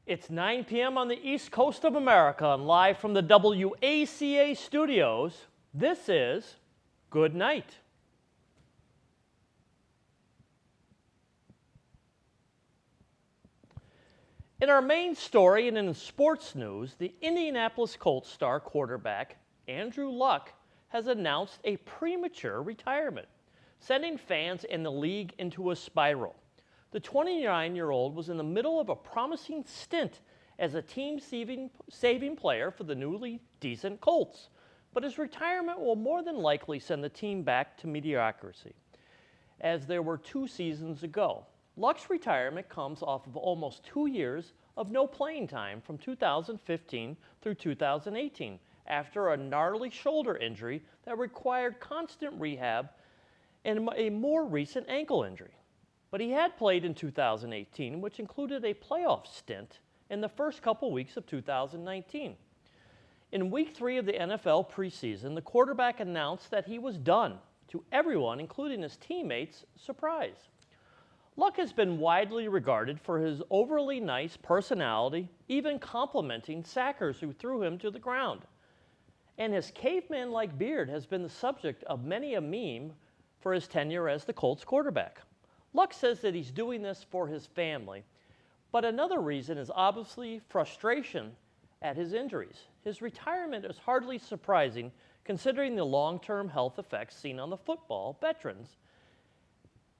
It's 9 p.m. on the East Coast of America, and live from the WACA studios, this is Good Night. In our main story and in sports news, the Indianapolis Colts star quarterback Andrew Luck has announced a premature retirement, sending fans in the league into a spiral. The 29-year-old was in the middle of a promising stint as a team-saving player for the newly decent Colts, but his retirement will more than likely send the team back to mediocrity, as there were 2 seasons ago. Luck's retirement comes off of almost 2 years of no playing time from 2015 through 2018 after a gnarly shoulder injury that required constant rehab and a more recent ankle injury. But he had played in 2018, which included a playoff stint in the first couple weeks of 2019. In Week 3 of the NFL preseason, the quarterback announced that he was done, to everyone, including his teammates' surprise. Luck has been widely regarded for his overly nice personality, even complimenting sackers who threw him to the ground. And his caveman-like beard has been the subject of many a meme for his tenure as the Colts quarterback. Luck says that he's doing this for his family, but another reason is obviously frustration at his injuries. His retirement is hardly surprising considering the long-term health effects seen on the football veterans,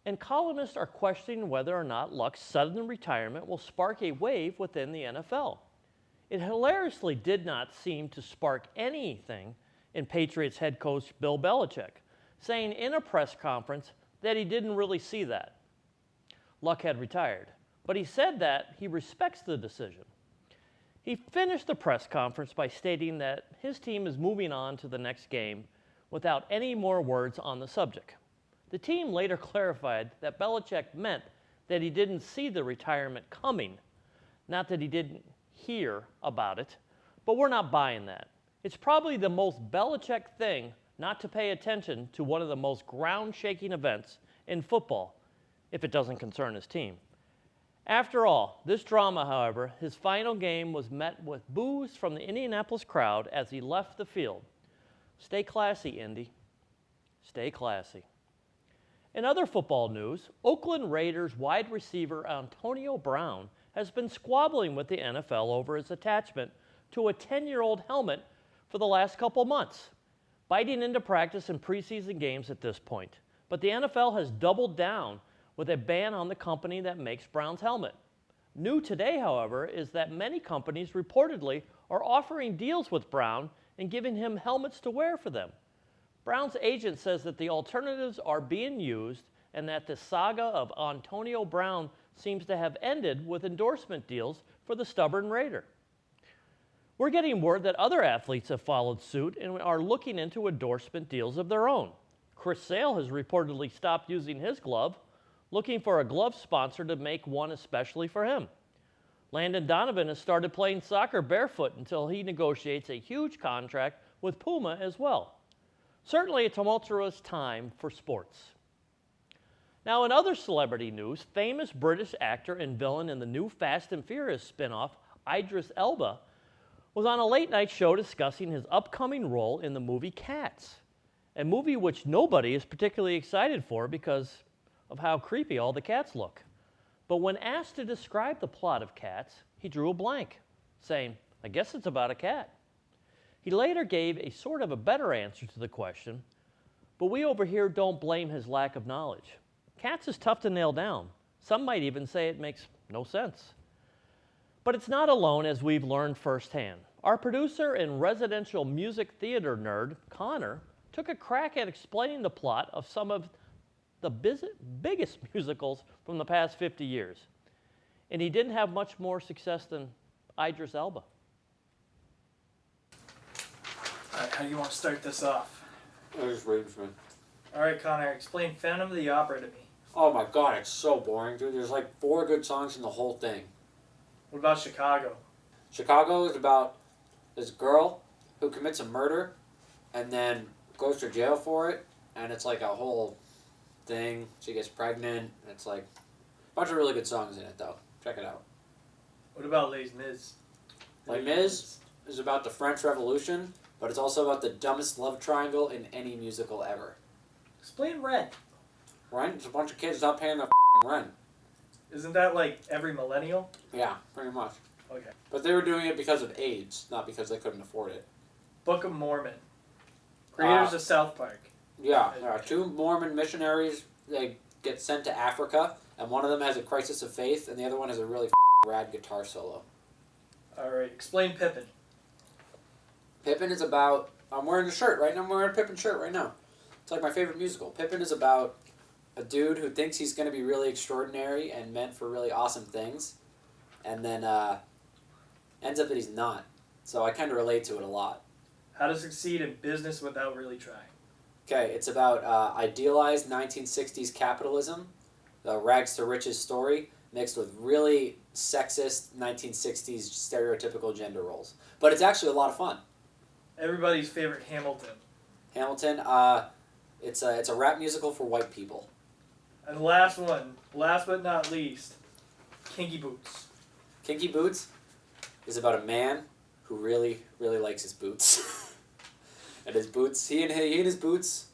and columnists are questioning whether or not Luck's sudden retirement will spark a wave within the NFL. It hilariously did not seem to spark anything in Patriots head coach Bill Belichick, saying in a press conference that he didn't really see that Luck had retired, but he said that he respects the decision. He finished the press conference by stating that his team is moving on to the next game without any more words on the subject. The team later clarified that Belichick meant that he didn't see the retirement coming, not that he didn't hear about it, but we're not buying that. It's probably the most Belichick thing not to pay attention to one of the most ground-shaking events in football, if it doesn't concern his team. After all, this drama, however, his final game was met with boos from the Indianapolis crowd as he left the field. Stay classy, Indy. Stay classy. In other football news, Oakland Raiders wide receiver Antonio Brown has been squabbling with the NFL over his attachment to a 10-year-old helmet for the last couple months, biting into practice and preseason games at this point. But the NFL has doubled down with a ban on the company that makes Brown's helmet. New today, however, is that many companies reportedly are offering deals with Brown and giving him helmets to wear for them. Brown's agent says that the alternatives are being used and that the saga of Antonio Brown seems to have ended with endorsement deals for the stubborn Raider. We're getting word that other athletes have followed suit and are looking into endorsement deals of their own. Chris Sale has reportedly stopped using his glove, looking for a glove sponsor to make one especially for him. Landon Donovan has started playing soccer barefoot until he negotiates a huge contract with Puma as well. Certainly a tumultuous time for sports. Now, in other celebrity news, famous British actor and villain in the new Fast and Furious spin-off, Idris Elba, was on a late-night show discussing his upcoming role in the movie Cats, a movie which nobody is particularly excited for because of how creepy all the cats look. But when asked to describe the plot of Cats, he drew a blank, saying, "I guess it's about a cat." He later gave a sort of a better answer to the question, but we over here don't blame his lack of knowledge. Cats is tough to nail down. Some might even say it makes no sense. But it's not alone, as we've learned firsthand. Our producer and residential music theater nerd, Connor, took a crack at explaining the plot of some of the biggest musicals from the past 50 years. And he didn't have much more success than Idris Elba. All right, how do you want to start this off? I was just waiting for it. All right, Connor, explain Phantom of the Opera to me. Oh my god, it's so boring, dude. There's like 4 good songs in the whole thing. What about Chicago? Chicago is about this girl who commits a murder and then goes to jail for it, and it's like a whole thing. She gets pregnant, and it's like a bunch of really good songs in it, though. Check it out. What about Les Mis? Les Mis is about the French Revolution, but it's also about the dumbest love triangle in any musical ever. Explain Rent. Rent? It's a bunch of kids not paying their rent. Isn't that like every millennial? Yeah, pretty much. Okay. But they were doing it because of AIDS, not because they couldn't afford it. Book of Mormon. Creators of South Park. Yeah, there are 2 Mormon missionaries. They get sent to Africa, and one of them has a crisis of faith, and the other one has a really rad guitar solo. Alright, explain Pippin. Pippin is about... I'm wearing a shirt right now. I'm wearing a Pippin shirt right now. It's like my favorite musical. Pippin is about a dude who thinks he's going to be really extraordinary and meant for really awesome things, and then ends up that he's not. So I kind of relate to it a lot. How to succeed in business without really trying. Okay, it's about idealized 1960s capitalism, the rags to riches story, mixed with really sexist 1960s stereotypical gender roles. But it's actually a lot of fun. Everybody's favorite Hamilton. Hamilton, it's a rap musical for white people. And last one, last but not least, Kinky Boots. Kinky Boots is about a man who really, really likes his boots. And his boots, he and his boots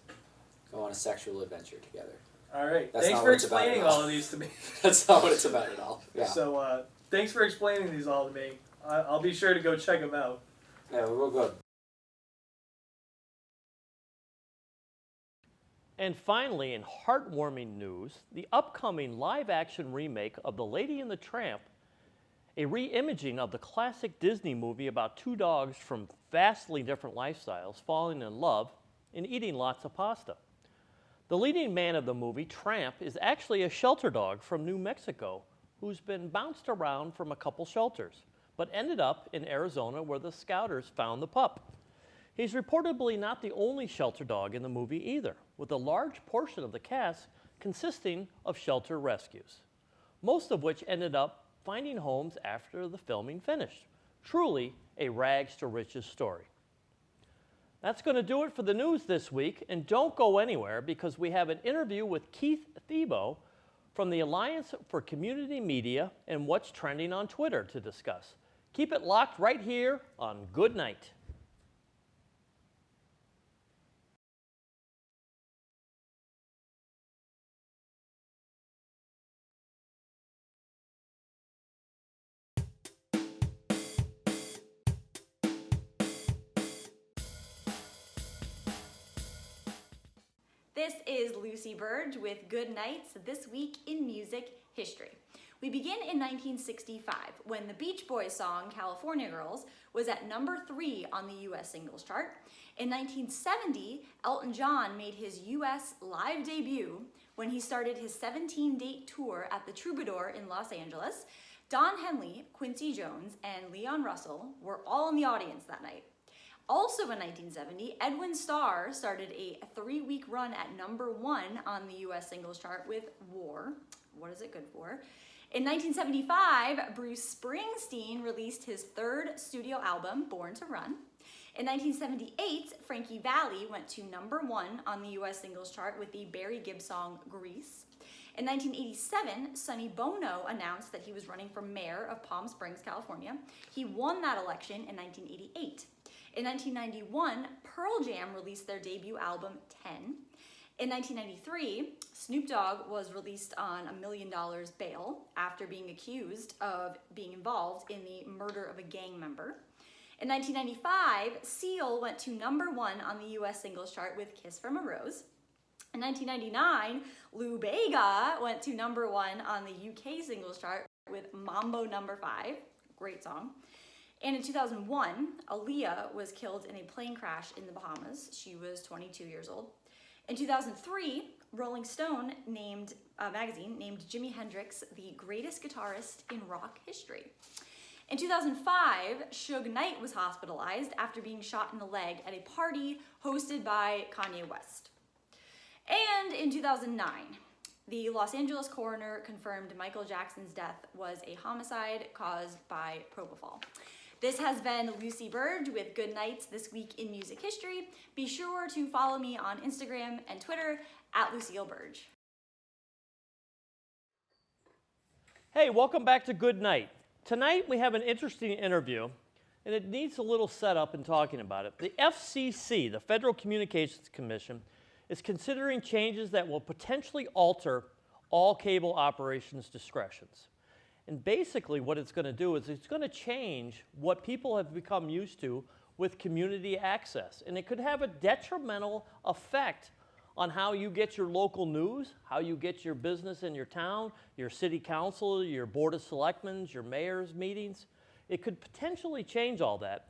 go on a sexual adventure together. Alright, That's thanks not for what it's about explaining at all. all of these to me. That's not what it's about at all. Yeah. So, thanks for explaining these all to me. I'll be sure to go check them out. Yeah, we're real good. And finally, in heartwarming news, the upcoming live-action remake of The Lady and the Tramp, a re-imaging of the classic Disney movie about 2 dogs from vastly different lifestyles falling in love and eating lots of pasta. The leading man of the movie, Tramp, is actually a shelter dog from New Mexico who's been bounced around from a couple shelters, but ended up in Arizona where the scouters found the pup. He's reportedly not the only shelter dog in the movie either, with a large portion of the cast consisting of shelter rescues, most of which ended up finding homes after the filming finished. Truly a rags to riches story. That's going to do it for the news this week, and don't go anywhere because we have an interview with Keith Thibault from the Alliance for Community Media and what's trending on Twitter to discuss. Keep it locked right here on Good Night. This is Lucy Burdge with Good Nights This Week in Music History. We begin in 1965 when the Beach Boys song California Girls was at number 3 on the US singles chart. In 1970, Elton John made his US live debut when he started his 17-date tour at the Troubadour in Los Angeles. Don Henley, Quincy Jones, and Leon Russell were all in the audience that night. Also in 1970, Edwin Starr started a 3-week run at number 1 on the US singles chart with War. What is it good for? In 1975, Bruce Springsteen released his 3rd studio album, Born to Run. In 1978, Frankie Valli went to number 1 on the US singles chart with the Barry Gibb song Grease. In 1987, Sonny Bono announced that he was running for mayor of Palm Springs, California. He won that election in 1988. In 1991, Pearl Jam released their debut album, 10. In 1993, Snoop Dogg was released on $1 million bail after being accused of being involved in the murder of a gang member. In 1995, Seal went to number 1 on the US singles chart with Kiss from a Rose. In 1999, Lou Bega went to number 1 on the UK singles chart with Mambo Number 5, great song. And in 2001, Aaliyah was killed in a plane crash in the Bahamas. She was 22 years old. In 2003, Rolling Stone magazine named Jimi Hendrix the greatest guitarist in rock history. In 2005, Suge Knight was hospitalized after being shot in the leg at a party hosted by Kanye West. And in 2009, the Los Angeles coroner confirmed Michael Jackson's death was a homicide caused by propofol. This has been Lucy Burdge with Good Nights This Week in Music History. Be sure to follow me on Instagram and Twitter at Lucille Burdge. Hey, welcome back to Good Night. Tonight we have an interesting interview, and it needs a little setup in talking about it. The FCC, the Federal Communications Commission, is considering changes that will potentially alter all cable operations discretions. And basically what it's going to do is it's going to change what people have become used to with community access. And it could have a detrimental effect on how you get your local news, how you get your business in your town, your city council, your board of selectmen, your mayor's meetings. It could potentially change all that.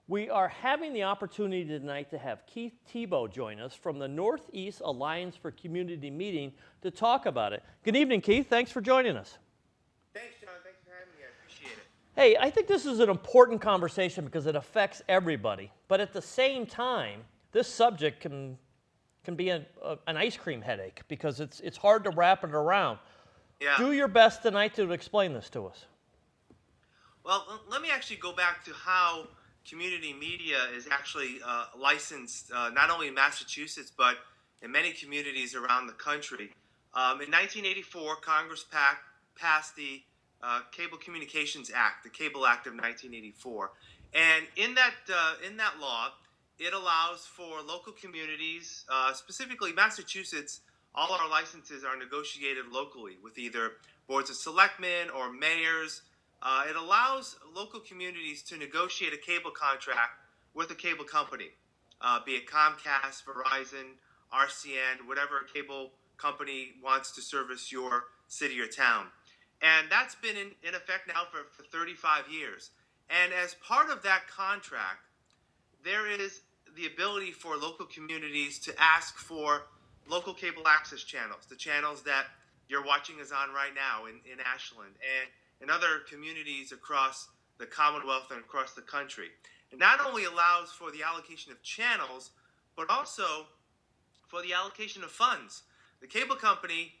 We are having the opportunity tonight to have Keith Thibault join us from the Northeast Alliance for Community meeting to talk about it. Good evening, Keith. Thanks for joining us. Thanks, John. Thanks for having me. I appreciate it. Hey, I think this is an important conversation because it affects everybody. But at the same time, this subject can be an ice cream headache because it's hard to wrap it around. Yeah. Do your best tonight to explain this to us. Well, let me actually go back to how community media is actually licensed not only in Massachusetts but in many communities around the country. In 1984, Congress passed the Cable Communications Act, the Cable Act of 1984, and in that law, it allows for local communities, specifically Massachusetts. All our licenses are negotiated locally with either boards of selectmen or mayors. It allows local communities to negotiate a cable contract with a cable company, be it Comcast, Verizon, RCN, whatever cable company wants to service your city or town. And that's been in effect now for 35 years. And as part of that contract, there is the ability for local communities to ask for local cable access channels, the channels that you're watching us on right now in Ashland and in other communities across the Commonwealth and across the country. It not only allows for the allocation of channels, but also for the allocation of funds. The cable company,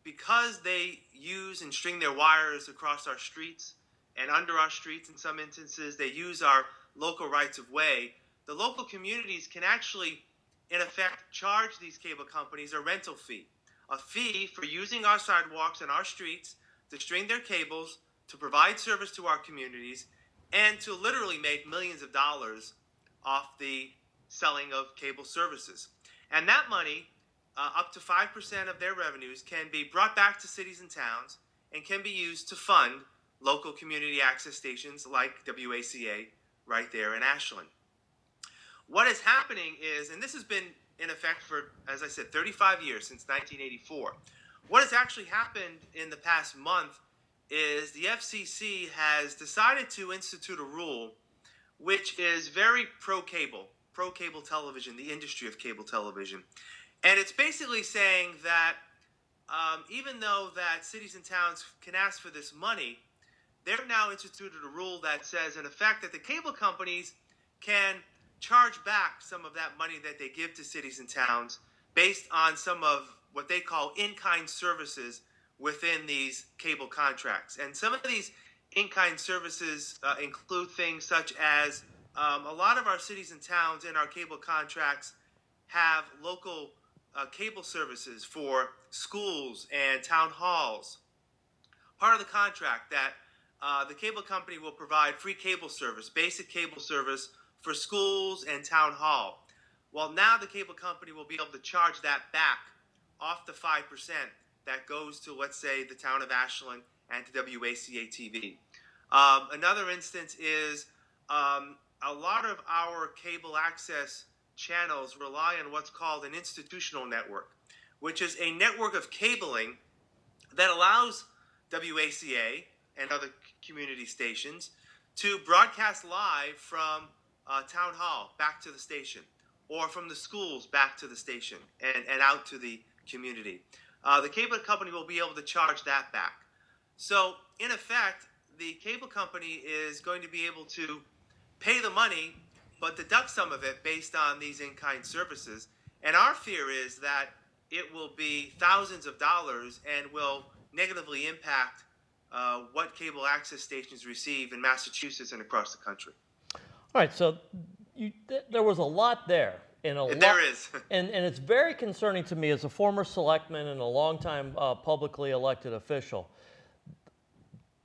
because they use and string their wires across our streets and under our streets in some instances, they use our local rights of way. The local communities can actually, in effect, charge these cable companies a rental fee, a fee for using our sidewalks and our streets to string their cables, to provide service to our communities, and to literally make millions of dollars off the selling of cable services. And that money, up to 5% of their revenues, can be brought back to cities and towns and can be used to fund local community access stations like WACA right there in Ashland. What is happening is, and this has been in effect for, as I said, 35 years, since 1984. What has actually happened in the past month is the FCC has decided to institute a rule which is very pro-cable television, the industry of cable television. And it's basically saying that even though that cities and towns can ask for this money, they've now instituted a rule that says, in effect, that the cable companies can charge back some of that money that they give to cities and towns based on some of what they call in-kind services within these cable contracts. And some of these in-kind services include things such as a lot of our cities and towns in our cable contracts have local cable services for schools and town halls. Part of the contract that the cable company will provide free cable service, basic cable service for schools and town hall. Well, now the cable company will be able to charge that back off the 5% that goes to, let's say, the town of Ashland and to WACA TV. Another instance is a lot of our cable access channels rely on what's called an institutional network, which is a network of cabling that allows WACA and other community stations to broadcast live from town hall back to the station, or from the schools back to the station and out to the community. The cable company will be able to charge that back. So, in effect, the cable company is going to be able to pay the money, but deduct some of it based on these in-kind services. And our fear is that it will be thousands of dollars and will negatively impact what cable access stations receive in Massachusetts and across the country. All right, so there was a lot there. There is. and it's very concerning to me as a former selectman and a longtime publicly elected official.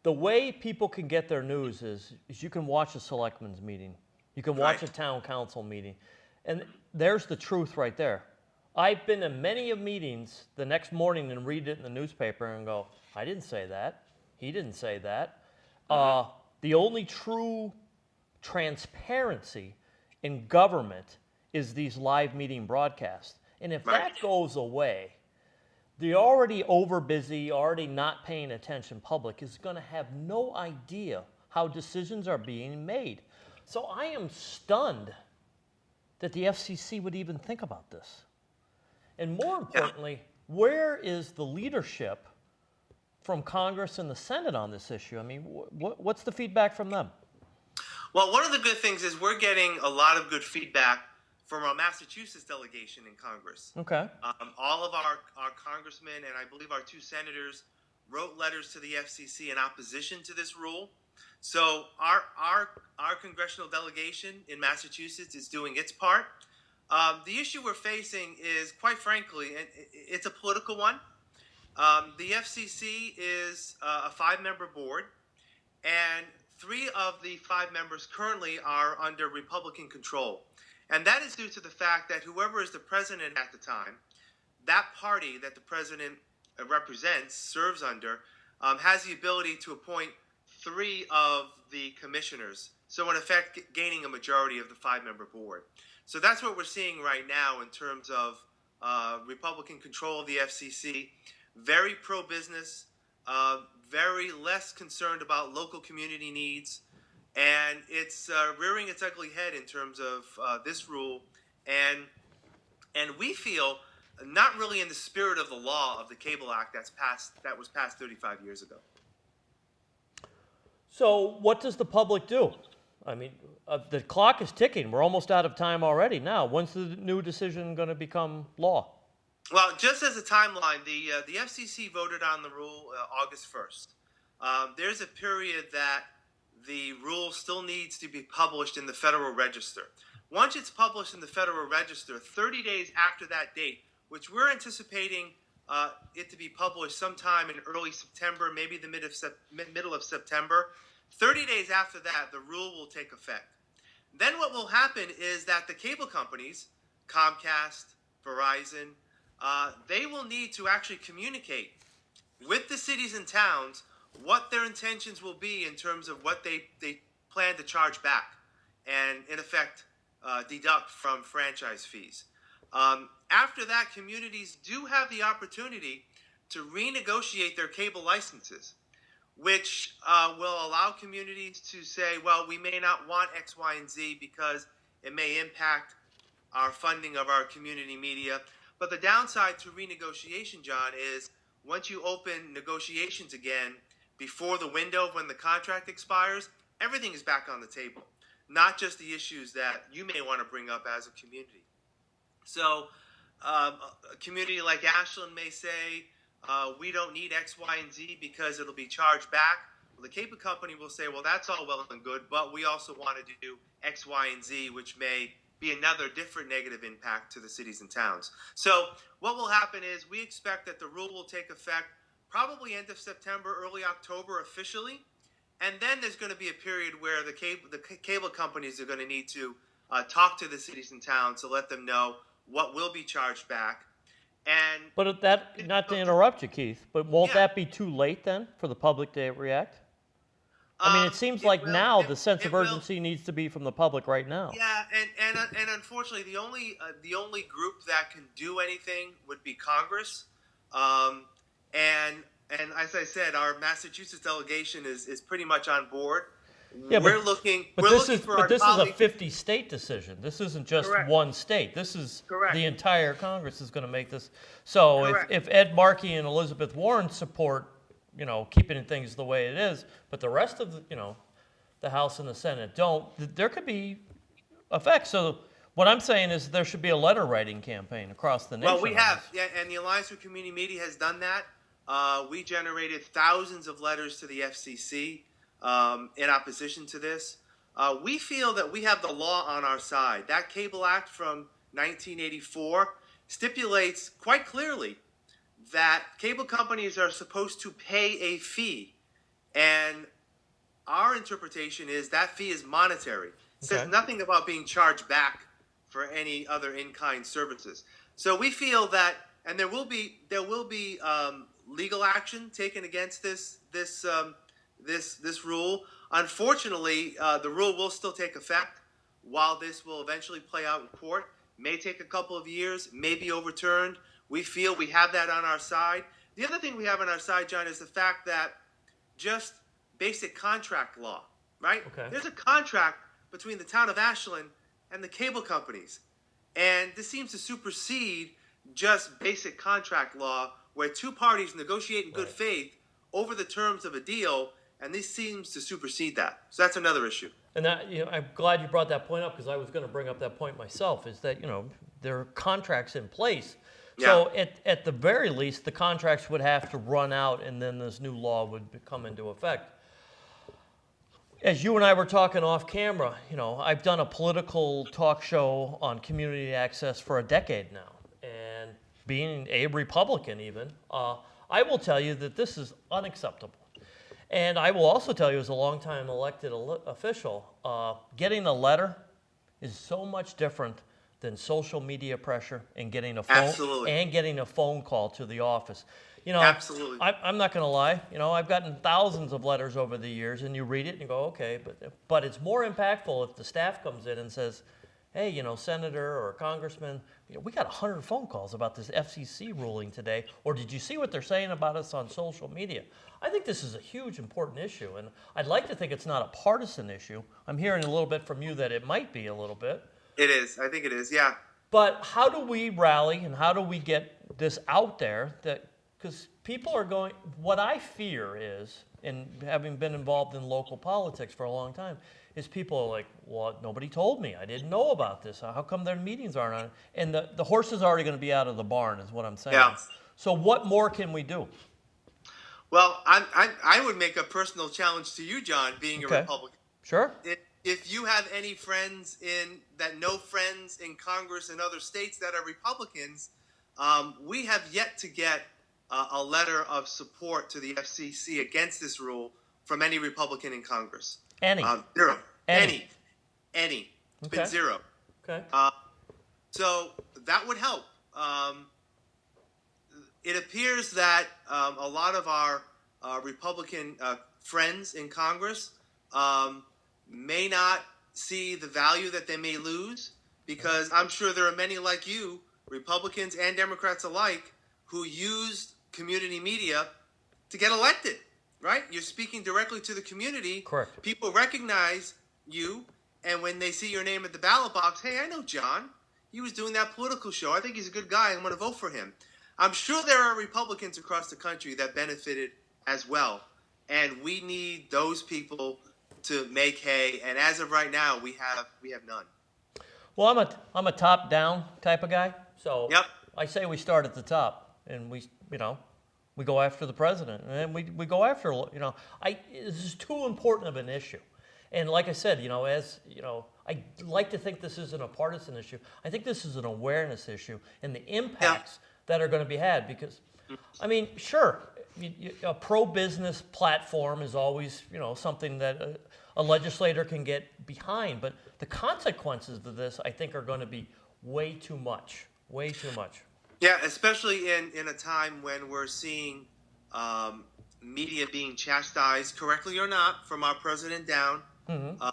the way people can get their news is you can watch a selectmen's meeting. You can watch Right. a town council meeting. And there's the truth right there. I've been in many of meetings the next morning and read it in the newspaper and go, I didn't say that. He didn't say that. The only true transparency in government is these live meeting broadcasts. And if that goes away, the already overbusy, already not paying attention public is going to have no idea how decisions are being made. So I am stunned that the FCC would even think about this. And more importantly, where is the leadership from Congress and the Senate on this issue? I mean, what's the feedback from them? Well, one of the good things is we're getting a lot of good feedback from our Massachusetts delegation in Congress. Okay. All of our congressmen and I believe our 2 senators wrote letters to the FCC in opposition to this rule. So our congressional delegation in Massachusetts is doing its part. The issue we're facing is, quite frankly, it's a political one. The FCC is a 5-member board, and 3 of the 5 members currently are under Republican control. And that is due to the fact that whoever is the president at the time, that party that the president represents, serves under, has the ability to appoint 3 of the commissioners. So in effect, gaining a majority of the 5-member board. So that's what we're seeing right now in terms of Republican control of the FCC. Very pro-business, very less concerned about local community needs. And it's rearing its ugly head in terms of this rule. And we feel not really in the spirit of the law of the Cable Act that was passed 35 years ago. So what does the public do? I mean, the clock is ticking. We're almost out of time already now. When's the new decision going to become law? Well, just as a timeline, the FCC voted on the rule August 1st. There's a period that the rule still needs to be published in the Federal Register. Once it's published in the Federal Register, 30 days after that date, which we're anticipating it to be published sometime in early September, maybe the middle of September, 30 days after that, the rule will take effect. Then what will happen is that the cable companies, Comcast, Verizon, they will need to actually communicate with the cities and towns what their intentions will be in terms of what they plan to charge back and, in effect, deduct from franchise fees. After that, communities do have the opportunity to renegotiate their cable licenses, which will allow communities to say, well, we may not want X, Y, and Z because it may impact our funding of our community media. But the downside to renegotiation, John, is once you open negotiations again, before the window when the contract expires, everything is back on the table, not just the issues that you may want to bring up as a community. So a community like Ashland may say, we don't need X, Y, and Z because it'll be charged back. Well, the cable company will say, well, that's all well and good, but we also want to do X, Y, and Z, which may be another different negative impact to the cities and towns. So what will happen is we expect that the rule will take effect probably end of September, early October officially. And then there's going to be a period where the cable companies are going to need to talk to the cities and towns to let them know what will be charged back. And But that, not to interrupt you, Keith, but won't that be too late then for the public to react? I mean, it seems like now the sense of urgency needs to be from the public right now. Yeah, and unfortunately, the only group that can do anything would be Congress. And as I said, our Massachusetts delegation is pretty much on board. Yeah, we're looking but this is a 50-state decision. This isn't just one state. This is the entire Congress is going to make this. So if Ed Markey and Elizabeth Warren support, keeping things the way it is, but the rest of the House and the Senate don't, there could be effects. So what I'm saying is there should be a letter writing campaign across the nation. Well, we have, and the Alliance for Community Media has done that. We generated thousands of letters to the FCC in opposition to this. We feel that we have the law on our side. That Cable Act from 1984 stipulates quite clearly that cable companies are supposed to pay a fee And our interpretation is that fee is monetary. It says Okay. nothing about being charged back for any other in-kind services. So we feel that, and there will be legal action taken against this rule. Unfortunately, the rule will still take effect. While this will eventually play out in court, may take a couple of years, may be overturned. We feel we have that on our side. The other thing we have on our side, John, is the fact that just basic contract law, right? Okay. There's a contract between the town of Ashland and the cable companies. And this seems to supersede just basic contract law where two parties negotiate in good Right. faith over the terms of a deal, and this seems to supersede that. So that's another issue. And that, I'm glad you brought that point up because I was going to bring up that point myself. Is that there are contracts in place, so at the very least the contracts would have to run out, and then this new law would come into effect. As you and I were talking off camera, I've done a political talk show on community access for a decade now, and being a Republican even, I will tell you that this is unacceptable. And I will also tell you, as a longtime elected official, getting a letter is so much different than social media pressure and getting a phone call to the office. Absolutely. I'm not going to lie. I've gotten thousands of letters over the years, and you read it and you go, okay, but it's more impactful if the staff comes in and says, hey, senator or congressman, we got 100 phone calls about this FCC ruling today, or did you see what they're saying about us on social media? I think this is a huge, important issue, and I'd like to think it's not a partisan issue. I'm hearing a little bit from you that it might be a little bit. It is. I think it is, yeah. But how do we rally and how do we get this out there? Because people are going, what I fear is, and having been involved in local politics for a long time, is people are like, well, nobody told me. I didn't know about this. How come their meetings aren't on? And the horse is already going to be out of the barn is what I'm saying. Yeah. So what more can we do? Well, I would make a personal challenge to you, John, being a Republican. Sure. If you have any friends that know friends in Congress and other states that are Republicans, we have yet to get a letter of support to the FCC against this rule from any Republican in Congress. Any. Zero. Any. It's Okay. been zero. Okay. So that would help. It appears that a lot of our Republican friends in Congress may not see the value that they may lose, because I'm sure there are many like you, Republicans and Democrats alike, who used community media to get elected, right? You're speaking directly to the community. Correct. People recognize you, and when they see your name at the ballot box, hey, I know John. He was doing that political show. I think he's a good guy. I'm going to vote for him. I'm sure there are Republicans across the country that benefited as well, and we need those people to make hay. And as of right now, we have none. Well, I'm a top-down type of guy, so Yep. I say we start at the top, and we go after the president, and then we go after, this is too important of an issue. And like I said, I like to think this isn't a partisan issue. I think this is an awareness issue and the impacts that are going to be had, because, sure, a pro-business platform is always, something that a legislator can get behind, but the consequences of this, I think, are going to be way too much. Yeah, especially in a time when we're seeing media being chastised, correctly or not, from our president down. Mm-hmm.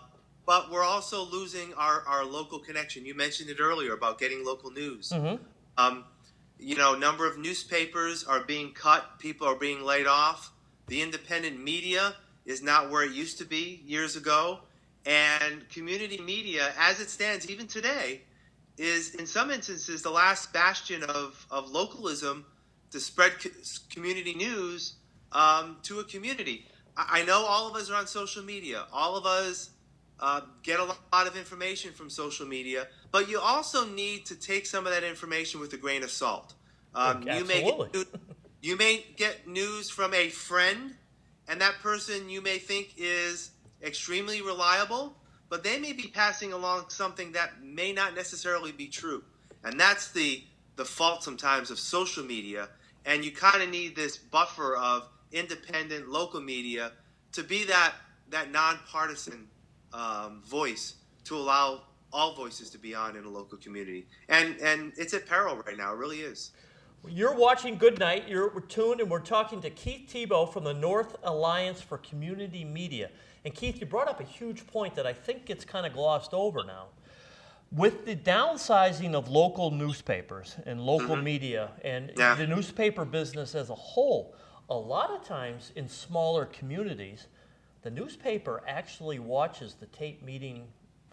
But we're also losing our local connection. You mentioned it earlier about getting local news. Mm-hmm. Number of newspapers are being cut. People are being laid off. The independent media is not where it used to be years ago. And community media, as it stands even today, is in some instances the last bastion of localism to spread community news to a community. I know all of us are on social media. All of us get a lot of information from social media, but you also need to take some of that information with a grain of salt. Absolutely. You may get news from a friend, and that person you may think is extremely reliable, but they may be passing along something that may not necessarily be true. And that's the fault sometimes of social media. And you kind of need this buffer of independent local media to be that nonpartisan voice to allow all voices to be on in a local community. And it's at peril right now. It really is. You're watching Good Night. We're tuned, and we're talking to Keith Thibault from the North Alliance for Community Media. And Keith, you brought up a huge point that I think gets kind of glossed over now. With the downsizing of local newspapers and local media and the newspaper business as a whole, a lot of times in smaller communities, the newspaper actually watches the tape meeting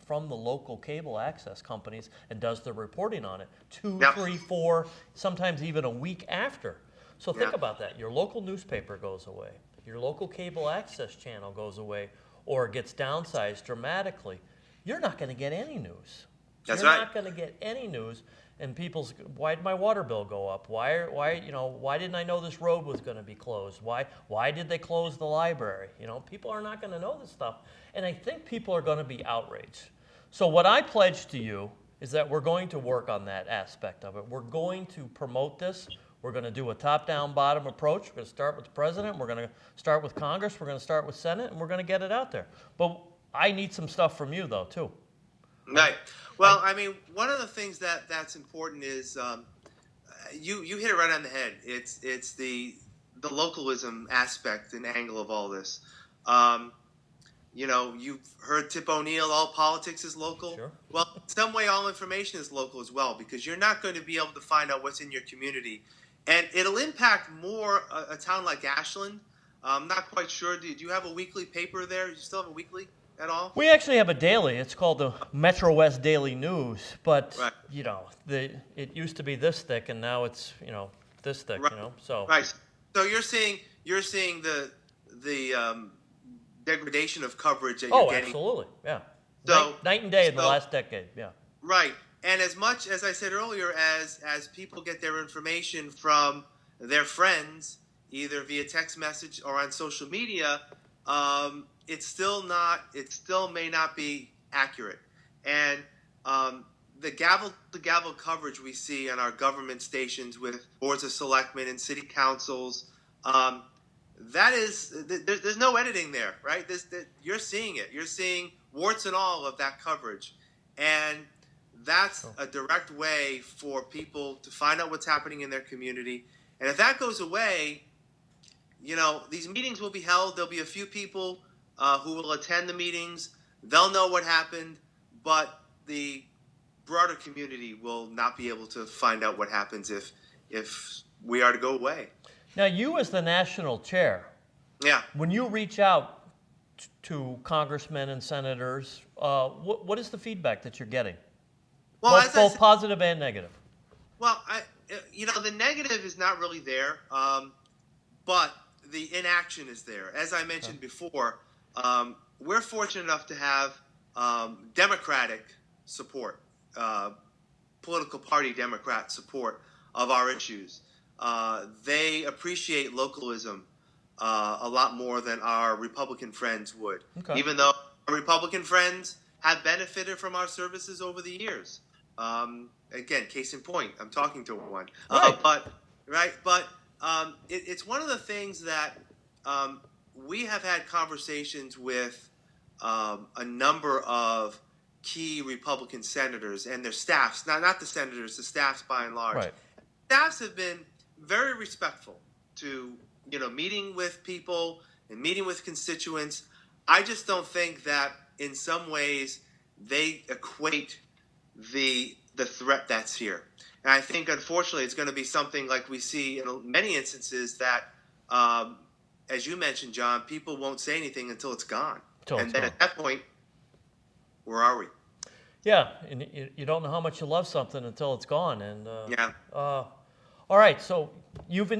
from the local cable access companies and does the reporting on it 2, 3, 4, sometimes even a week after. So think about that. Your local newspaper goes away. Your local cable access channel goes away or gets downsized dramatically. You're not going to get any news. That's You're right. not going to get any news. And people's, why did my water bill go up? Why didn't I know this road was going to be closed? Why did they close the library? People are not going to know this stuff. And I think people are going to be outraged. So what I pledge to you is that we're going to work on that aspect of it. We're going to promote this. We're going to do a top-down, bottom approach. We're going to start with the president. We're going to start with Congress. We're going to start with Senate, and we're going to get it out there. But I need some stuff from you, though, too. Right. Well, I mean, one of the things that's important is you hit it right on the head. It's the localism aspect and angle of all this. You've heard Tip O'Neill, all politics is local. Sure. Well, in some way, all information is local as well, because you're not going to be able to find out what's in your community. And it'll impact more a town like Ashland. I'm not quite sure. Do you have a weekly paper there? Do you still have a weekly at all? We actually have a daily. It's called the Metro West Daily News. But, Right. it used to be this thick, and now it's, this thick, Right. So. Right. So you're seeing the degradation of coverage that you're getting. Absolutely, yeah. So- night and day in the so- last decade, yeah. Right. And as much as I said earlier, as people get their information from their friends, either via text message or on social media, it still may not be accurate. And the gavel coverage we see on our government stations with boards of selectmen and city councils, there's no editing there, right? You're seeing it. You're seeing warts and all of that coverage. And that's a direct way for people to find out what's happening in their community. And if that goes away, these meetings will be held. There'll be a few people who will attend the meetings. They'll know what happened, but the broader community will not be able to find out what happens if we are to go away. Now, you as the national chair, when you reach out to congressmen and senators, what is the feedback that you're getting? Well, both positive and negative. Well, the negative is not really there, but the inaction is there. As I mentioned before, we're fortunate enough to have Democratic support, political party Democrat support of our issues. They appreciate localism a lot more than our Republican friends would, even though our Republican friends have benefited from our services over the years. Again, case in point, I'm talking to one. But it's one of the things that we have had conversations with a number of key Republican senators and their staffs, not the senators, the staffs by and large. Right. Staffs have been very respectful to meeting with people and meeting with constituents. I just don't think that in some ways they equate the threat that's here. And I think, unfortunately, it's going to be something like we see in many instances that, as you mentioned, John, people won't say anything until it's gone. At that point, where are we? Yeah, and you don't know how much you love something until it's gone. And all right, so you've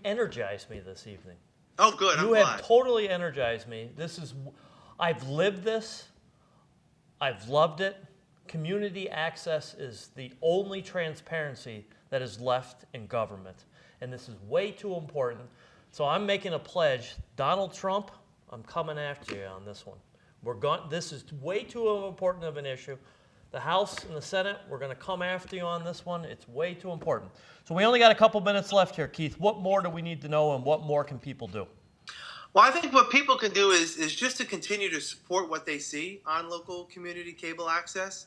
energized me this evening. Oh, good. You have totally energized me. I've lived this. I've loved it. Community access is the only transparency that is left in government. And this is way too important. So I'm making a pledge. Donald Trump, I'm coming after you on this one. This is way too important of an issue. The House and the Senate, we're going to come after you on this one. It's way too important. So we only got a couple minutes left here, Keith. What more do we need to know, and what more can people do? Well, I think what people can do is just to continue to support what they see on local community cable access.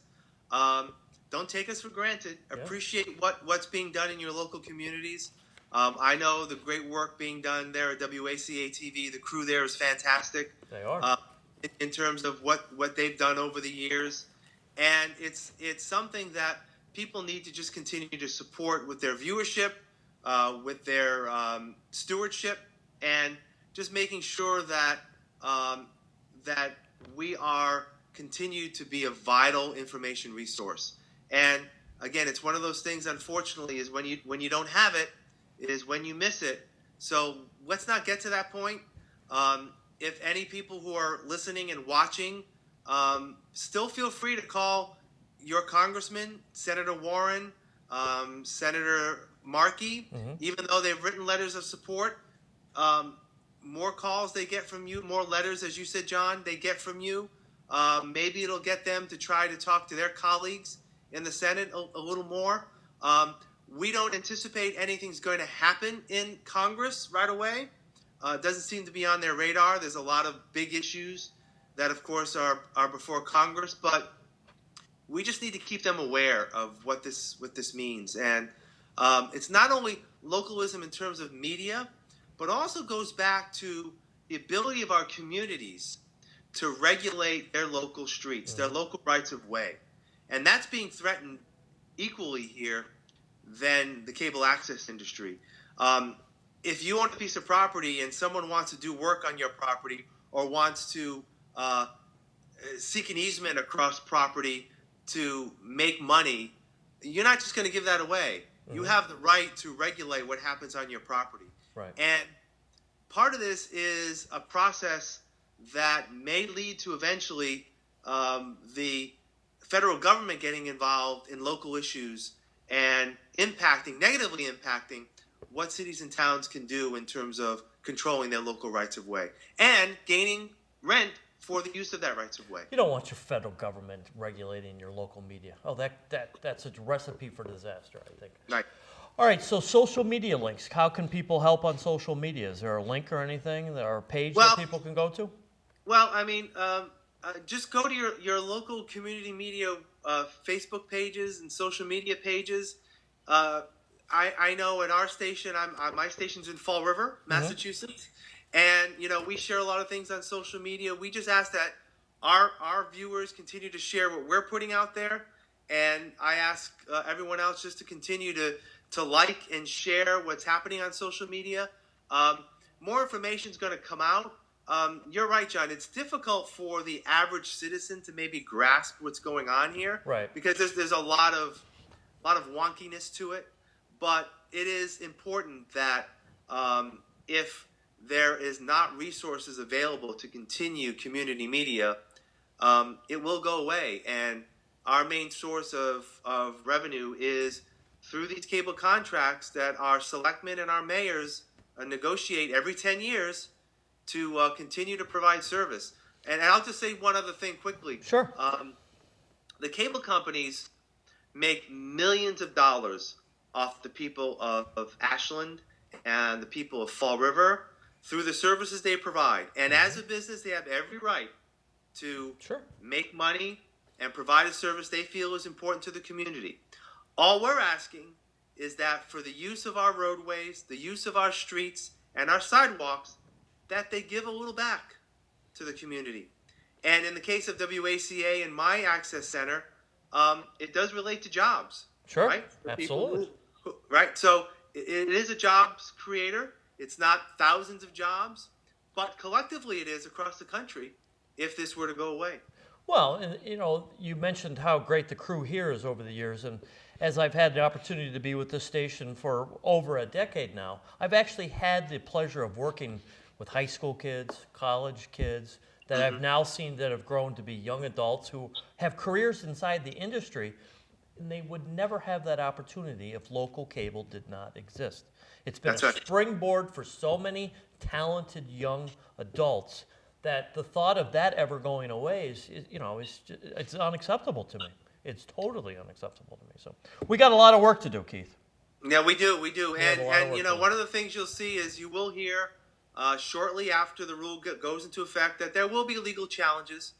Don't take us for granted. Yeah. Appreciate what's being done in your local communities. I know the great work being done there at WACA TV. The crew there is fantastic. They are. In terms of what they've done over the years, and it's something that people need to just continue to support with their viewership, with their stewardship, and just making sure that that we are continue to be a vital information resource. And again, it's one of those things. Unfortunately, is when you don't have it, is when you miss it. So let's not get to that point. If any people who are listening and watching, still feel free to call your congressman, Senator Warren, Senator Markey, even though they've written letters of support. More calls they get from you, more letters, as you said, John, they get from you. Maybe it'll get them to try to talk to their colleagues in the Senate a little more. We don't anticipate anything's going to happen in Congress right away. Doesn't seem to be on their radar. There's a lot of big issues that, of course, are before Congress, but we just need to keep them aware of what this means. And it's not only localism in terms of media, but also goes back to the ability of our communities to regulate their local streets, their local rights of way. And that's being threatened equally here than the cable access industry. If you own a piece of property and someone wants to do work on your property or wants to seek an easement across property to make money, you're not just going to give that away. You have the right to regulate what happens on your property. Right. And part of this is a process that may lead to eventually the federal government getting involved in local issues and negatively impacting what cities and towns can do in terms of controlling their local rights of way and gaining rent for the use of that rights of way. You don't want your federal government regulating your local media. Oh, that's a recipe for disaster, I think. Right. All right, so social media links. How can people help on social media? Is there a link or anything, or a page that people can go to? Well, I mean, just go to your local community media Facebook pages and social media pages. I know at our station, my station's in Fall River, Massachusetts, and we share a lot of things on social media. We just ask that our viewers continue to share what we're putting out there, and I ask everyone else just to continue to like and share what's happening on social media. More information is going to come out. You're right, John. It's difficult for the average citizen to maybe grasp what's going on here, right? Because there's a lot of wonkiness to it. But it is important that if there is not resources available to continue community media, it will go away. And our main source of revenue is through these cable contracts that our selectmen and our mayors negotiate every 10 years to continue to provide service. And I'll just say one other thing quickly. Sure. The cable companies make millions of dollars off the people of Ashland and the people of Fall River through the services they provide. And as a business, they have every right to make money and provide a service they feel is important to the community. All we're asking is that for the use of our roadways, the use of our streets, and our sidewalks, that they give a little back to the community. And in the case of WACA and my access center, it does relate to jobs. Sure, right? absolutely. Right, so it is a jobs creator. It's not thousands of jobs, but collectively it is across the country if this were to go away. Well, and you mentioned how great the crew here is over the years, and as I've had the opportunity to be with this station for over a decade now, I've actually had the pleasure of working with high school kids, college kids, that I've now seen that have grown to be young adults who have careers inside the industry, and they would never have that opportunity if local cable did not exist. It's been a springboard for so many talented young adults that the thought of that ever going away it's unacceptable to me. It's totally unacceptable to me. So we got a lot of work to do, Keith. Yeah, we do. And one of the things you'll see is you will hear shortly after the rule goes into effect that there will be legal challenges.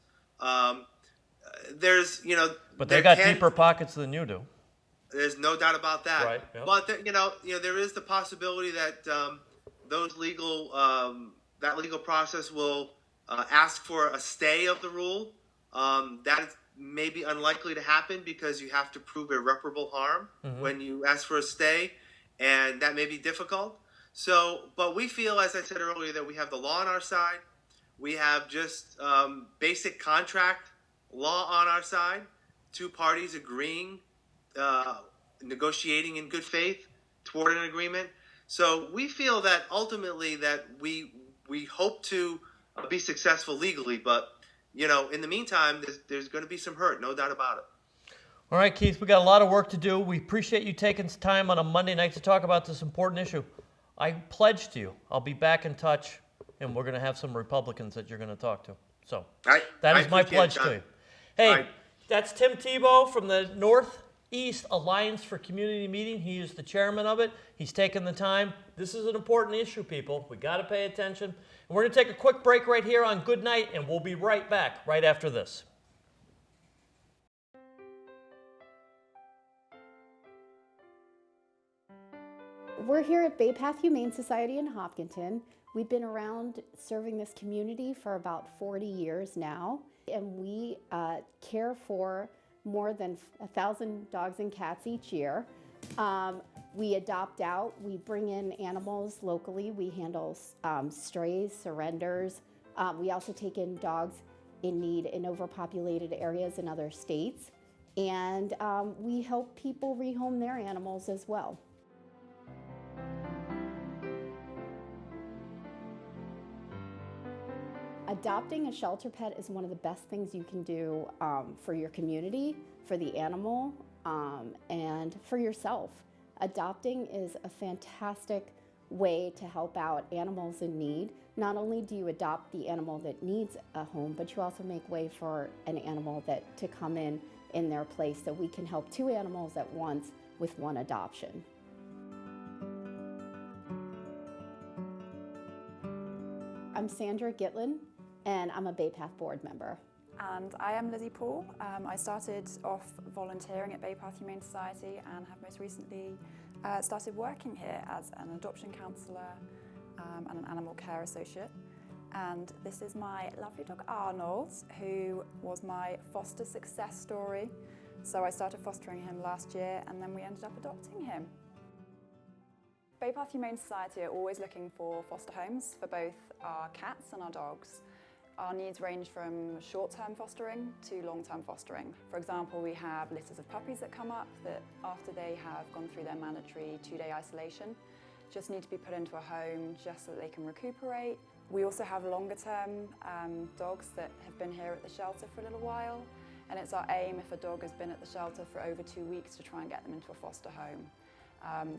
There's, But they got deeper pockets than you do. There's no doubt about that. Right. Yep. But there is the possibility that that legal process will ask for a stay of the rule. That is maybe unlikely to happen because you have to prove irreparable harm when you ask for a stay, and that may be difficult. So, but we feel, as I said earlier, that we have the law on our side. We have just basic contract law on our side. Two parties agreeing, negotiating in good faith toward an agreement. So we feel that ultimately that we hope to be successful legally, but in the meantime, there's going to be some hurt, no doubt about it. All right, Keith, we got a lot of work to do. We appreciate you taking some time on a Monday night to talk about this important issue. I pledge to you, I'll be back in touch, and we're going to have some Republicans that you're going to talk to. So that is my pledge to you. Hey, that's Tim Thibault from the Northeast Alliance for Community Meeting. He is the chairman of it. He's taken the time. This is an important issue, people. We got to pay attention. And we're going to take a quick break right here on Good Night, and we'll be right back right after this. We're here at Bay Path Humane Society in Hopkinton. We've been around serving this community for about 40 years now, and we care for more than 1,000 dogs and cats each year. We adopt out, we bring in animals locally, we handle strays, surrenders. We also take in dogs in need in overpopulated areas in other states, and we help people rehome their animals as well. Adopting a shelter pet is one of the best things you can do for your community, for the animal, and for yourself. Adopting is a fantastic way to help out animals in need. Not only do you adopt the animal that needs a home, but you also make way for an animal to come in their place, so we can help two animals at once with one adoption. I'm Sandra Gitlin, and I'm a Bay Path board member. And I am Lizzie Paul. I started off volunteering at Bay Path Humane Society and have most recently started working here as an adoption counsellor and an animal care associate. And this is my lovely dog Arnold, who was my foster success story. So I started fostering him last year, and then we ended up adopting him. Bay Path Humane Society are always looking for foster homes for both our cats and our dogs. Our needs range from short-term fostering to long-term fostering. For example, we have litters of puppies that come up that after they have gone through their mandatory 2-day isolation, just need to be put into a home just so that they can recuperate. We also have longer-term dogs that have been here at the shelter for a little while, and it's our aim, if a dog has been at the shelter for over 2 weeks, to try and get them into a foster home.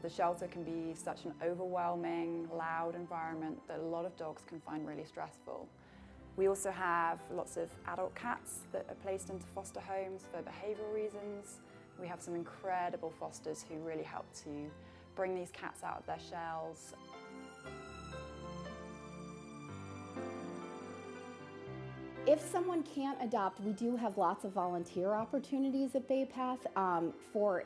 The shelter can be such an overwhelming, loud environment that a lot of dogs can find really stressful. We also have lots of adult cats that are placed into foster homes for behavioural reasons. We have some incredible fosters who really help to bring these cats out of their shells. If someone can't adopt, we do have lots of volunteer opportunities at Bay Path. For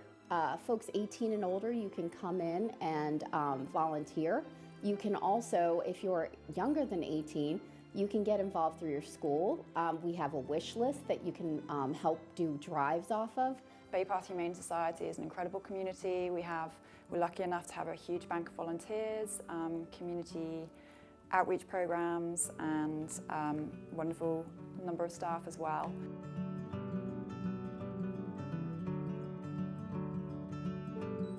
folks 18 and older, you can come in and volunteer. You can also, if you're younger than 18, you can get involved through your school. We have a wish list that you can help do drives off of. Bay Path Humane Society is an incredible community. We're lucky enough to have a huge bank of volunteers, community outreach programs, and wonderful number of staff as well.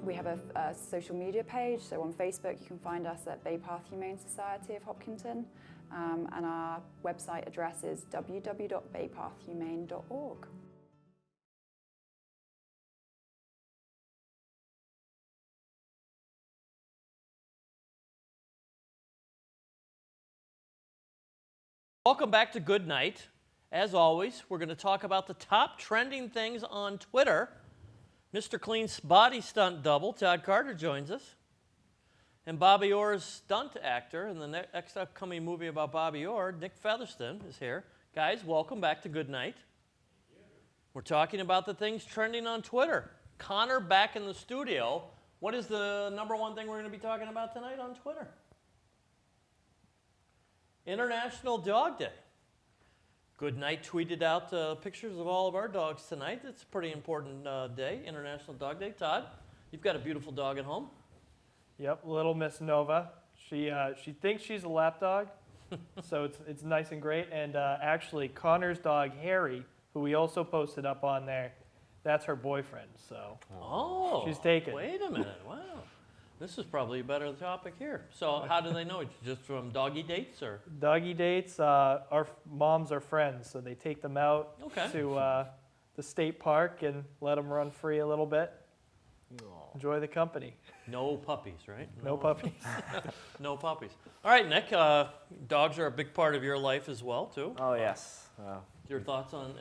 We have a social media page, so on Facebook you can find us at Bay Path Humane Society of Hopkinton, and our website address is www.baypathhumane.org. Welcome back to Good Night. As always, we're going to talk about the top trending things on Twitter. Mr. Clean's body stunt double, Todd Carter, joins us. And Bobby Orr's stunt actor in the next upcoming movie about Bobby Orr, Nick Featherston, is here. Guys, welcome back to Good Night. We're talking about the things trending on Twitter. Connor back in the studio. What is the number one thing we're going to be talking about tonight on Twitter? International Dog Day. Good Night tweeted out pictures of all of our dogs tonight. It's a pretty important day, International Dog Day. Todd, you've got a beautiful dog at home. Yep, little Miss Nova. She thinks she's a lap dog, so it's nice and great. And actually, Connor's dog Harry, who we also posted up on there, that's her boyfriend. So she's taken. Wait a minute! Wow, this is probably a better topic here. So how do they know each other? Just from doggy dates or? Doggy dates. Our moms are friends, so they take them out Okay. to the state park and let them run free a little bit. Aw. Enjoy the company. No puppies, right? No puppies. No puppies. All right, Nick. Dogs are a big part of your life as well, too. Oh yes. Your thoughts on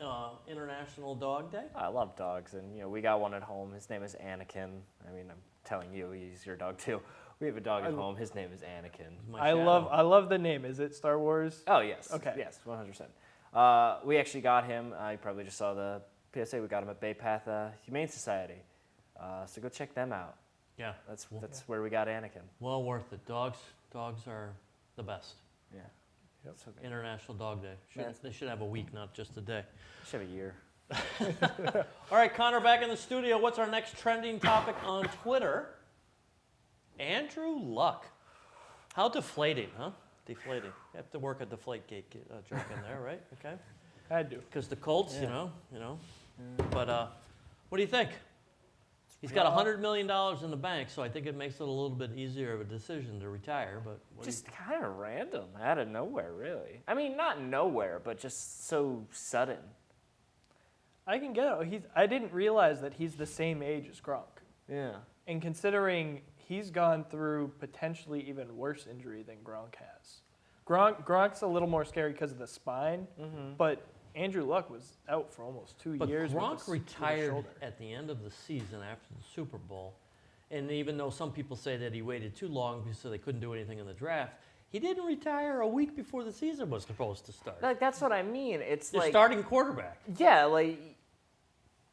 International Dog Day? I love dogs, and we got one at home. His name is Anakin. I mean, I'm telling you, he's your dog too. We have a dog at home. His name is Anakin. My I shadow. love the name. Is it Star Wars? Oh yes. Okay. Yes, 100%. We actually got him. You probably just saw the PSA. We got him at Bay Path Humane Society. So go check them out. Yeah. That's where we got Anakin. Well worth it. Dogs are the best. Yeah. Yep. So good. International Dog Day. They should have a week, not just a day. Should have a year. All right, Connor, back in the studio. What's our next trending topic on Twitter? Andrew Luck. How deflating, huh? Deflating. You have to work a Deflategate joke in there, right? Okay. Had to. Because the Colts, you know. But what do you think? He's got $100 million in the bank, so I think it makes it a little bit easier of a decision to retire. But Just kind of random, out of nowhere, really. I mean, not nowhere, but just so sudden. I can get it. I didn't realize that he's the same age as Gronk. Yeah. And considering he's gone through potentially even worse injury than Gronk has. Gronk's a little more scary because of the spine, but Andrew Luck was out for almost 2 years. Gronk with a retired shoulder. at the end of the season after the Super Bowl. And even though some people say that he waited too long because they couldn't do anything in the draft, he didn't retire a week before the season was supposed to start. Like, that's what I mean. It's The like, starting quarterback. yeah, like,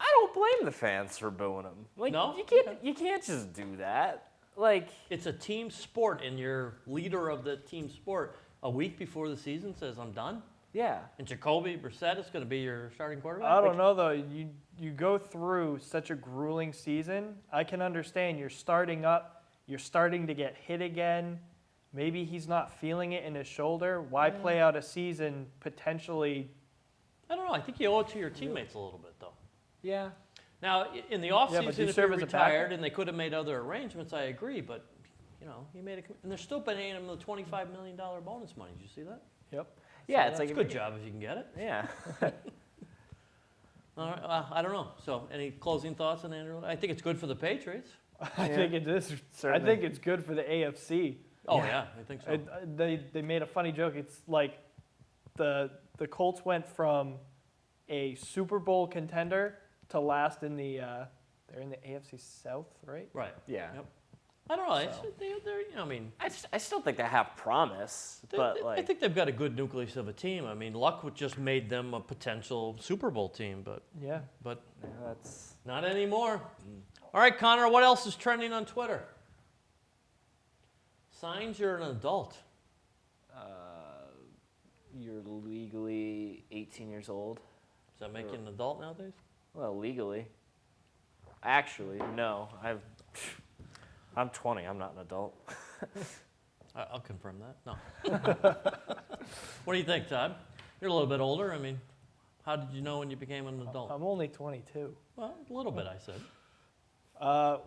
I don't blame the fans for booing him. Like, No? you can't just do that. Like, It's a team sport, and your leader of the team sport a week before the season says, I'm done. yeah. And Jacoby Brissett is going to be your starting quarterback? I don't know though. You go through such a grueling season. I can understand you're starting up. You're starting to get hit again. Maybe he's not feeling it in his shoulder. Why play out a season potentially? I don't know. I think you owe it to your teammates a little bit, though. Yeah. Now, in the but offseason, you if you serve as a retired backup. and they could have made other arrangements, I agree. But, he made and they're still paying him the $25 million bonus money. Did you see that? Yep. Yeah, So it's like that's a good job if you can get it. Yeah. All right, I don't know. So, any closing thoughts on Andrew? I think it's good for the Patriots. I think it is. I Certainly. think it's good for the AFC. Oh yeah, I think so. They made a funny joke. It's like the Colts went from a Super Bowl contender to last in the they're in the AFC South, right? Right. Yeah. Yep. I don't know. So. I still think they have promise, but I think they've got a good nucleus of a team. I mean, Luck just made them a potential Super Bowl team, but Yeah. yeah, that's not anymore. All right, Connor, what else is trending on Twitter? Signs you're an adult. you're legally 18 years old. Does that make you an adult nowadays? Well, legally. Actually, no. I'm 20. I'm not an adult. I'll confirm that. No. What do you think, Todd? You're a little bit older. I mean, how did you know when you became an adult? I'm only 22. Well, a little bit, I said.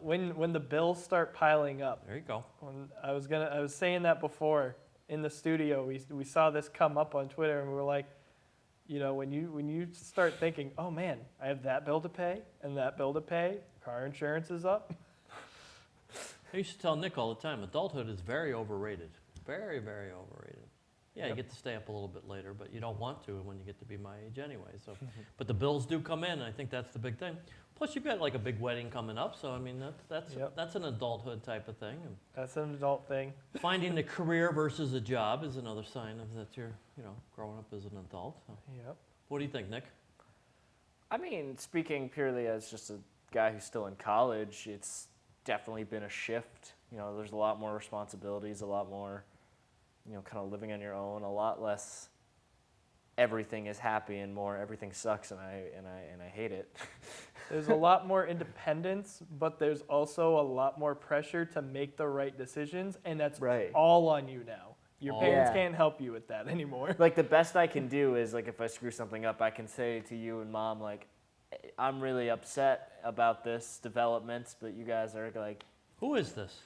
When the bills start piling up, There you go. when I was saying that before in the studio, we saw this come up on Twitter and we were like, when you start thinking, oh man, I have that bill to pay and that bill to pay, car insurance is up. I used to tell Nick all the time, adulthood is very overrated. Very, very overrated. Yeah, you get to stay up a little bit later, but you don't want to when you get to be my age anyway. So, but the bills do come in. And I think that's the big thing. Plus, you've got like a big wedding coming up, so I mean that's an adulthood type of thing. And That's an adult thing. finding a career versus a job is another sign of that you're growing up as an adult. So. Yep. What do you think, Nick? I mean, speaking purely as just a guy who's still in college, it's definitely been a shift. You know, there's a lot more responsibilities, a lot more, kind of living on your own, a lot less everything is happy and more everything sucks and I hate it. There's a lot more independence, but there's also a lot more pressure to make the right decisions, and that's Right. all on you now. Your parents Yeah. can't help you with that anymore. Like the best I can do is like if I screw something up, I can say to you and Mom like, I'm really upset about this development, but you guys are like, Who is this?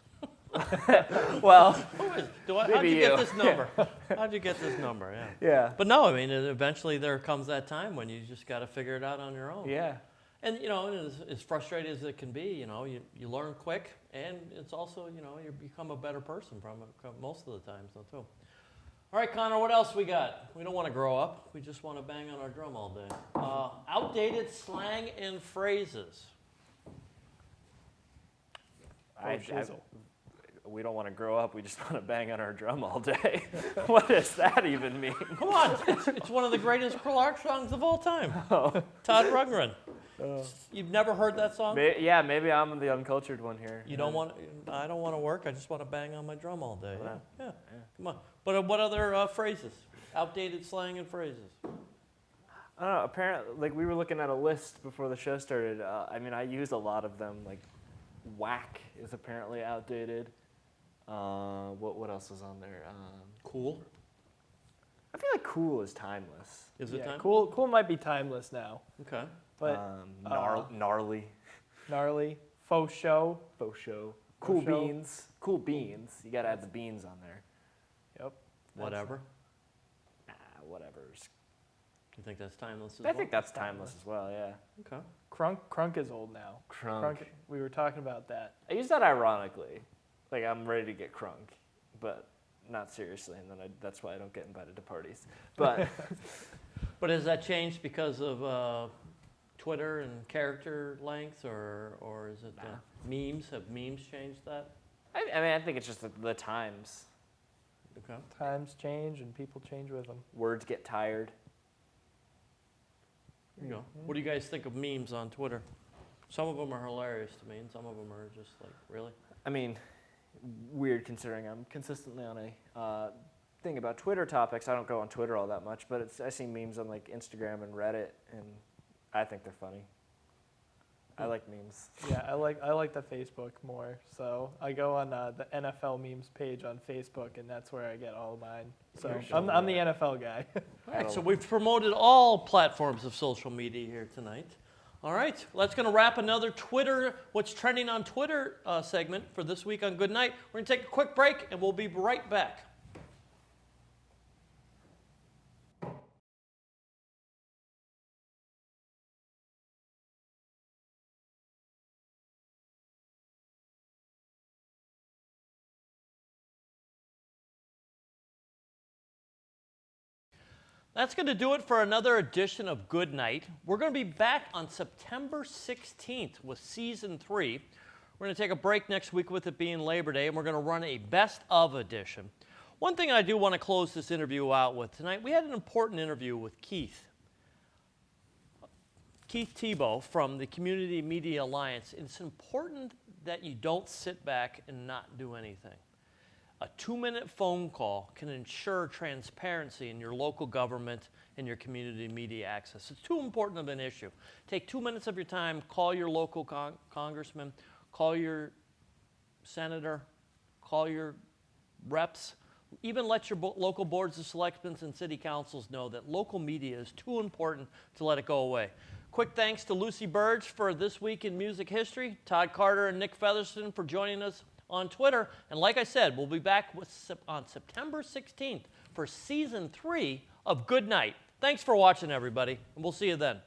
well, Who is? How'd Maybe you get you. this number? How'd you get this number? Yeah. yeah, But no, I mean, eventually there comes that time when you just got to figure it out on your own. yeah. And as frustrating as it can be, you learn quick, and it's also you become a better person from it most of the times, though too. All right, Connor, what else we got? We don't want to grow up. We just want to bang on our drum all day. Outdated slang and phrases. We don't want to grow up. We just want to bang on our drum all day. What does that even mean? Come on, it's one of the greatest Clark songs of all time. Oh. Todd Rundgren. You've never heard that song? Yeah, maybe I'm the uncultured one here. You don't want? I don't want to work. I just want to bang on my drum all day. Wow. Yeah. Come on. But what other phrases? Outdated slang and phrases. I don't know. Apparently, like we were looking at a list before the show started. I mean, I use a lot of them. Like, whack is apparently outdated. What else was on there? Cool. I feel like cool is timeless. Is it Yeah, time? cool might be timeless now, Okay. but Gnarly, gnarly, faux show. faux show, cool show. beans, cool beans. You gotta add the beans on there. Yep. Whatever. Whatever's. You think that's timeless as I well? think that's timeless as well. Yeah. Okay. Crunk is old now. Crunk. We were talking about that. I use that ironically. Like I'm ready to get crunk, but not seriously, and then that's why I don't get invited to parties. But But has that changed because of Twitter and character length, or is it memes? Have memes changed that? I mean, I think it's just the times. Okay. Times change and people change with them. Words get tired. There you go. What do you guys think of memes on Twitter? Some of them are hilarious to me, and some of them are just like, really? I mean, weird considering I'm consistently on a thing about Twitter topics. I don't go on Twitter all that much, but I see memes on like Instagram and Reddit, and I think they're funny. I like memes. Yeah, I like the Facebook more. So I go on the NFL memes page on Facebook, and that's where I get all of mine. So I'm the NFL guy. All right, so we've promoted all platforms of social media here tonight. All right, that's going to wrap another Twitter, what's trending on Twitter segment for this week on Good Night. We're going to take a quick break, and we'll be right back. That's going to do it for another edition of Good Night. We're going to be back on September 16th with Season 3. We're going to take a break next week with it being Labor Day, and we're going to run a Best Of edition. One thing I do want to close this interview out with tonight, we had an important interview with Keith Thibault from the Community Media Alliance. It's important that you don't sit back and not do anything. A 2-minute phone call can ensure transparency in your local government and your community media access. It's too important of an issue. Take 2 minutes of your time, call your local congressman, call your senator, call your reps, even let your local boards of selectmen and city councils know that local media is too important to let it go away. Quick thanks to Lucy Burdge for This Week in Music History, Todd Carter and Nick Featherston for joining us on Twitter. And like I said, we'll be back on September 16th for Season 3 of Good Night. Thanks for watching, everybody, and we'll see you then.